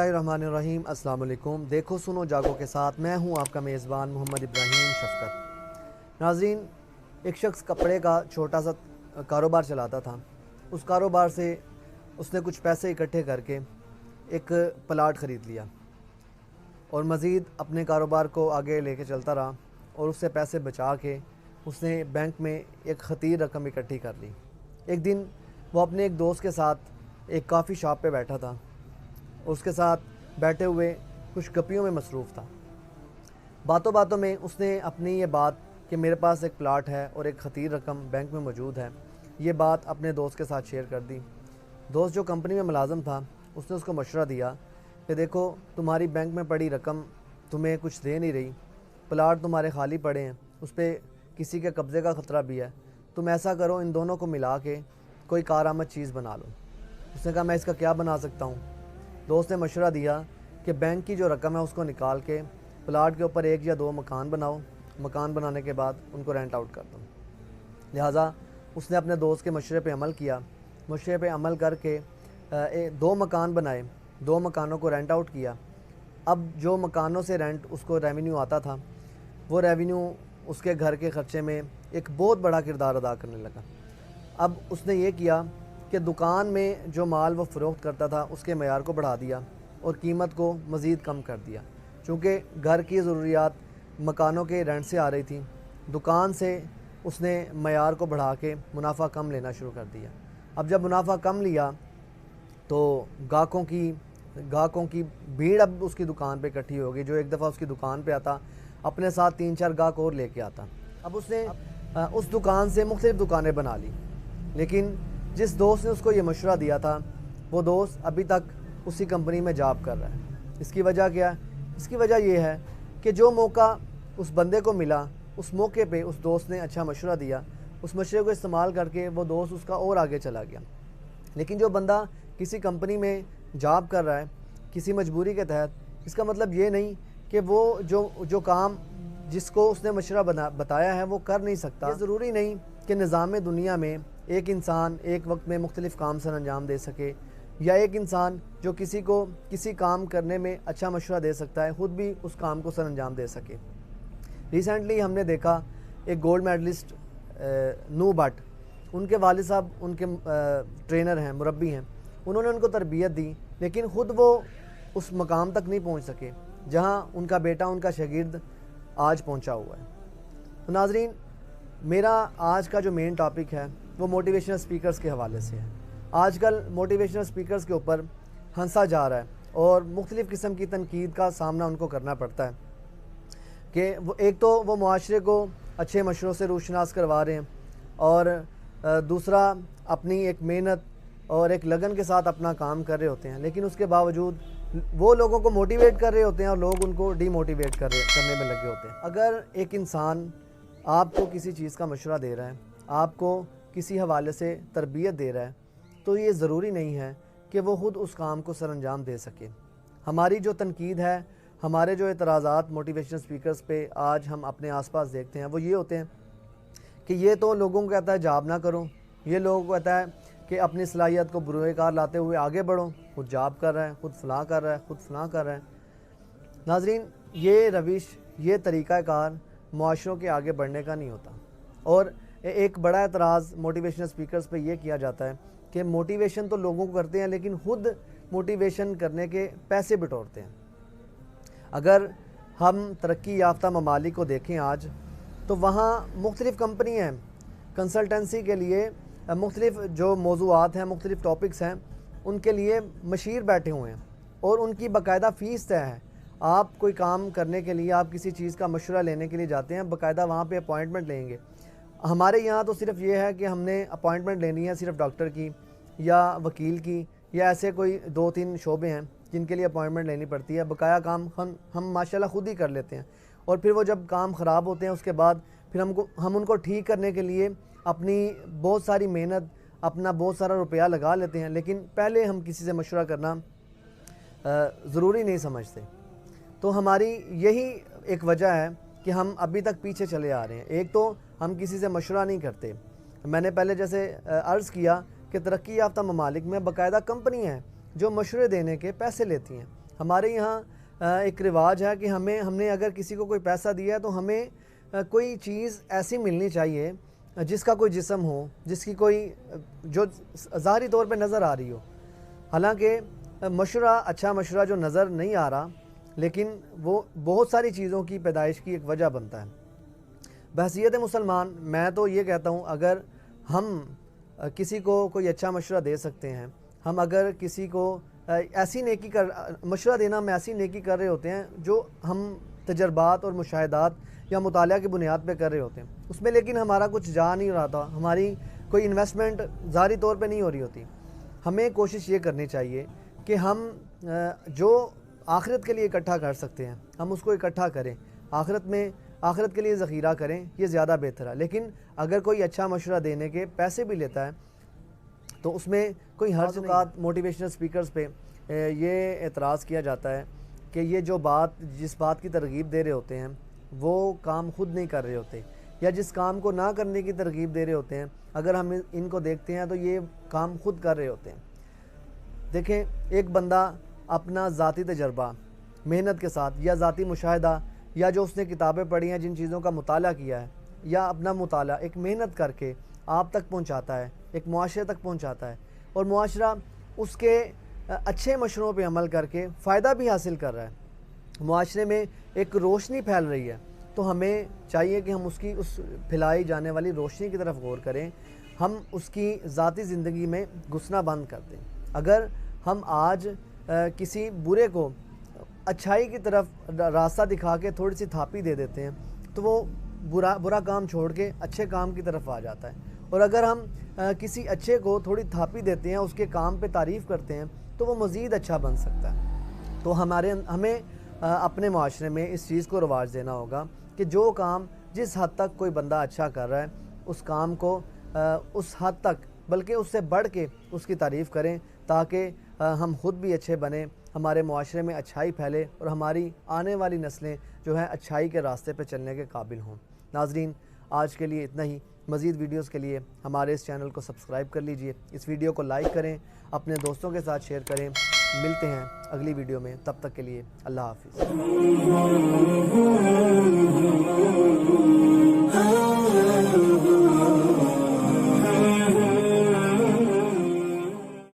बिस्मिल्लाहिर्रहमानिर्रहीम। अस्सलाम वालेकुम। देखो सुनो जागो के साथ मैं हूं आपका मेज़बान मोहम्मद इब्राहिम शफ़क़त। नाज़रीन, एक शख्स कपड़े का छोटा सा कारोबार चलाता था। उस कारोबार से उसने कुछ पैसे इकट्ठे करके एक प्लाट ख़रीद लिया और मज़ीद अपने कारोबार को आगे लेके चलता रहा और उससे पैसे बचा के उसने बैंक में एक ख़तीर रकम इकट्ठी कर ली। एक दिन वो अपने एक दोस्त के साथ एक कॉफ़ी शॉप पे बैठा था। उसके साथ बैठे हुए कुछ गप्पियों में मसरूफ़ था। बातों बातों में उसने अपनी ये बात कि मेरे पास एक प्लाट है और एक ख़तीर रकम बैंक में मौजूद है, ये बात अपने दोस्त के साथ शेयर कर दी। दोस्त जो कंपनी में मुलाज़म था उसने उसको मशवरा दिया कि देखो, तुम्हारी बैंक में पड़ी रकम तुम्हें कुछ दे नहीं रही, प्लाट तुम्हारे खाली पड़े हैं, उस पर किसी के कब्ज़े का ख़तरा भी है। तुम ऐसा करो, इन दोनों को मिला के कोई कारआमद चीज़ बना लो। उसने कहा, मैं इसका क्या बना सकता हूँ? दोस्त ने मशवरा दिया कि बैंक की जो रकम है उसको निकाल के प्लाट के ऊपर 1 या 2 मकान बनाओ, मकान बनाने के बाद उनको रेंट आउट कर दो। लिहाजा उसने अपने दोस्त के मशवरे पे अमल किया। मशवरे पे अमल करके 2 मकान बनाए, 2 मकानों को रेंट आउट किया। अब जो मकानों से रेंट उसको रेवेन्यू आता था, वो रेवेन्यू उसके घर के ख़र्चे में एक बहुत बड़ा किरदार अदा करने लगा। अब उसने ये किया कि दुकान में जो माल वो फ़रोख्त करता था उसके मयार को बढ़ा दिया और कीमत को मज़ीद कम कर दिया। चूँकि घर की ज़रूरियात मकानों के रेंट से आ रही थी, दुकान से उसने मयार को बढ़ा के मुनाफा कम लेना शुरू कर दिया। अब जब मुनाफा कम लिया तो गाहकों की भीड़ अब उसकी दुकान पे इकट्ठी हो गई। जो एक दफ़ा उसकी दुकान पे आता, अपने साथ 3-4 गाहक और लेके आता। अब उसने उस दुकान से मुख्तलिफ़ दुकानें बना ली, लेकिन जिस दोस्त ने उसको ये मशवरा दिया था वो दोस्त अभी तक उसी कंपनी में जॉब कर रहा है। इसकी वजह क्या है? इसकी वजह ये है कि जो मौका उस बंदे को मिला, उस मौके पे उस दोस्त ने अच्छा मशवरा दिया, उस मशवरे को इस्तेमाल करके वो दोस्त उसका और आगे चला गया। लेकिन जो बंदा किसी कंपनी में जॉब कर रहा है किसी मजबूरी के तहत, इसका मतलब ये नहीं कि वो जो काम जिसको उसने मशवरा बताया है वो कर नहीं सकता। ये ज़रूरी नहीं कि निज़ाम दुनिया में एक इंसान एक वक्त में मुख्तलिफ़ काम सर अंजाम दे सके, या एक इंसान जो किसी को किसी काम करने में अच्छा मशवरा दे सकता है ख़ुद भी उस काम को सर अंजाम दे सके। रिसेंटली हमने देखा एक गोल्ड मेडलिस्ट नू भट्ट, उनके वालिद साहब उनके ट्रेनर हैं, मुरब्बी हैं। उन्होंने उनको तरबियत दी, लेकिन ख़ुद वो उस मकाम तक नहीं पहुँच सके जहाँ उनका बेटा, उनका शागिर्द आज पहुँचा हुआ है। तो नाज़रीन, मेरा आज का जो मेन टॉपिक है वो मोटिवेशनल स्पीकर्स के हवाले से है। आजकल मोटिवेशनल स्पीकर्स के ऊपर हंसा जा रहा है और मुख्तलिफ़ किस्म की तनकीद का सामना उनको करना पड़ता है कि वो एक तो वो मुआशरे को अच्छे मशवरों से रोशनास करवा रहे हैं, और दूसरा अपनी एक मेहनत और एक लगन के साथ अपना काम कर रहे होते हैं, लेकिन उसके बावजूद वो लोगों को मोटिवेट कर रहे होते हैं और लोग उनको डीमोटिवेट करने में लगे होते हैं। अगर एक इंसान आपको किसी चीज़ का मशवरा दे रहा है, आपको किसी हवाले से तरबियत दे रहा है, तो ये ज़रूरी नहीं है कि वो ख़ुद उस काम को सर अंजाम दे सके। हमारी जो तनकीद है, हमारे जो एतराज़ात मोटिवेशनल स्पीकर्स पे आज हम अपने आसपास देखते हैं वो ये होते हैं कि ये तो लोगों को कहता है जॉब ना करो, ये लोगों को कहता है कि अपनी सलाहियत को बुरोकार लाते हुए आगे बढ़ो, खुद जॉब कर रहा है, खुद फलां कर रहा है, खुद फलां कर रहा है। नाज़रीन, ये रविश, ये तरीक़ाकार मुआशरों के आगे बढ़ने का नहीं होता। और एक बड़ा एतराज़ मोटिवेशनल स्पीकर्स पे ये किया जाता है कि मोटिवेशन तो लोगों को करते हैं, लेकिन ख़ुद मोटिवेशन करने के पैसे बटोरते हैं। अगर हम तरक्की याफ्ता ममालिक को देखें आज, तो वहाँ मुख्तलिफ़ कंपनियाँ हैं कंसल्टेंसी के लिए, मुख्तलिफ़ जो मौज़ूआत हैं, मुख्तलिफ़ टॉपिक्स हैं, उनके लिए मशीर बैठे हुए हैं और उनकी बाकायदा फ़ीस तय है। आप कोई काम करने के लिए, आप किसी चीज़ का मशवरा लेने के लिए जाते हैं, बाकायदा वहाँ पे अपॉइंटमेंट लेंगे। हमारे यहाँ तो सिर्फ ये है कि हमने अपॉइंटमेंट लेनी है सिर्फ डॉक्टर की या वकील की, या ऐसे कोई 2-3 शोबे हैं जिनके लिए अपॉइंटमेंट लेनी पड़ती है। बकाया काम हम माशाल्लाह ख़ुद ही कर लेते हैं, और फिर वो जब काम ख़राब होते हैं उसके बाद फिर हम उनको ठीक करने के लिए अपनी बहुत सारी मेहनत, अपना बहुत सारा रुपया लगा लेते हैं, लेकिन पहले हम किसी से मशवरा करना ज़रूरी नहीं समझते। तो हमारी यही एक वजह है कि हम अभी तक पीछे चले आ रहे हैं। एक तो हम किसी से मशवरा नहीं करते। मैंने पहले जैसे अर्ज़ किया कि तरक्की याफ्ता ममालिक में बाकायदा कंपनियाँ हैं जो मशवरे देने के पैसे लेती हैं, ہمارے یہاں ایک رواج ہے کہ ہم نے اگر کسی کو کوئی پیسہ دیا ہے تو ہمیں کوئی چیز ایسی ملنی چاہیے جس کا کوئی جسم ہو، جس کی کوئی جو ظاہری طور پہ نظر آ رہی ہو. حالانکہ مشورہ، اچھا مشورہ جو نظر نہیں آ رہا لیکن وہ بہت ساری چیزوں کی پیدائش کی ایک وجہ بنتا ہے. بحیثیت مسلمان میں تو یہ کہتا ہوں، اگر ہم کسی کو کوئی اچھا مشورہ دے سکتے ہیں، ہم اگر کسی کو ایسی نیکی مشورہ دینا ہم ایسی نیکی کر رہے ہوتے ہیں جو ہم تجربات اور مشاہدات یا مطالعہ کی بنیاد پہ کر رہے ہوتے ہیں، اس میں لیکن ہمارا کچھ جا نہیں رہا تھا، ہماری کوئی انویسٹمنٹ ظاہری طور پہ نہیں ہو رہی ہوتی. ہمیں کوشش یہ کرنی چاہیے کہ ہم جو آخرت کے لیے اکٹھا کر سکتے ہیں ہم اس کو اکٹھا کریں، آخرت کے لیے ذخیرہ کریں، یہ زیادہ بہتر ہے. لیکن اگر کوئی اچھا مشورہ دینے کے پیسے بھی لیتا ہے تو اس میں کوئی حرج نہیں. اوقات موٹیویشنل سپیکرز پہ یہ اعتراض کیا جاتا ہے کہ یہ جس بات کی ترغیب دے رہے ہوتے ہیں وہ کام خود نہیں کر رہے ہوتے، یا جس کام کو نہ کرنے کی ترغیب دے رہے ہوتے ہیں اگر ہم ان کو دیکھتے ہیں تو یہ کام خود کر رہے ہوتے ہیں. دیکھیں، ایک بندہ اپنا ذاتی تجربہ محنت کے ساتھ یا ذاتی مشاہدہ یا جو اس نے کتابیں پڑھی ہیں، جن چیزوں کا مطالعہ کیا ہے، یا اپنا مطالعہ ایک محنت کر کے آپ تک پہنچاتا ہے، ایک معاشرے تک پہنچاتا ہے، اور معاشرہ اس کے اچھے مشوروں پہ عمل کر کے فائدہ بھی حاصل کر رہا ہے، معاشرے میں ایک روشنی پھیل رہی ہے. تو ہمیں چاہیے کہ ہم اس پھیلائی جانے والی روشنی کی طرف غور کریں، ہم اس کی ذاتی زندگی میں گھسنا بند کر دیں. اگر ہم آج کسی برے کو اچھائی کی طرف راستہ دکھا کے تھوڑی سی تھاپی دے دیتے ہیں تو وہ برا کام چھوڑ کے اچھے کام کی طرف آ جاتا ہے. اور اگر ہم کسی اچھے کو تھوڑی تھاپی دیتے ہیں، اس کے کام پہ تعریف کرتے ہیں تو وہ مزید اچھا بن سکتا ہے. تو ہمیں اپنے معاشرے میں اس چیز کو رواج دینا ہوگا کہ جو کام جس حد تک کوئی بندہ اچھا کر رہا ہے اس کام کو اس حد تک بلکہ اس سے بڑھ کے اس کی تعریف کریں، تاکہ ہم خود بھی اچھے بنیں، ہمارے معاشرے میں اچھائی پھیلے اور ہماری آنے والی نسلیں جو ہیں اچھائی کے راستے پہ چلنے کے قابل ہوں. ناظرین، آج کے لیے اتنا ہی. مزید ویڈیوز کے لیے ہمارے اس چینل کو سبسکرائب کر لیجئے، اس ویڈیو کو لائک کریں، اپنے دوستوں کے ساتھ شیئر کریں. ملتے ہیں اگلی ویڈیو میں، تب تک کے لیے اللہ حافظ.